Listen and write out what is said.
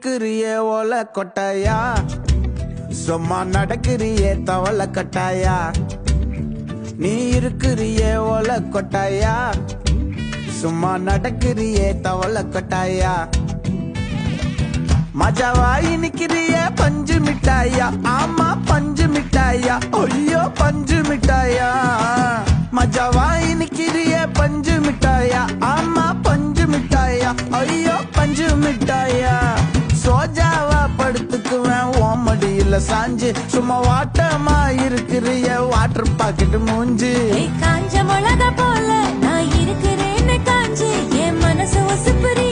இருக்கிறியே ஓல கொட்டாயா, சும்மா நடக்கிறியே தவள கட்டாயா. நீ இருக்கிறியே ஓல கொட்டாயா, சும்மா நடக்கிறியே தவள கொட்டாயா. மஜாவாய் நிக்கிறிய பஞ்சு மிட்டாயா, ஆமா பஞ்சு மிட்டாயா, ஐயோ பஞ்சு மிட்டாயா. மஜாவாய் நிக்கிறிய பஞ்சு மிட்டாயா, ஆமா பஞ்சு மிட்டாயா, ஐயோ பஞ்சு மிட்டாயா. சோஜாவா படுத்துக்குவேன் ஓமடியில சாஞ்சு, சும்மா வாட்டமா இருக்கிறிய வாட்டர் பாக்கெட் மூஞ்சு. காஞ்ச மிளகா போல நான் இருக்கிறேன்னு காஞ்சு என் மனசு ஒசுப்புரி.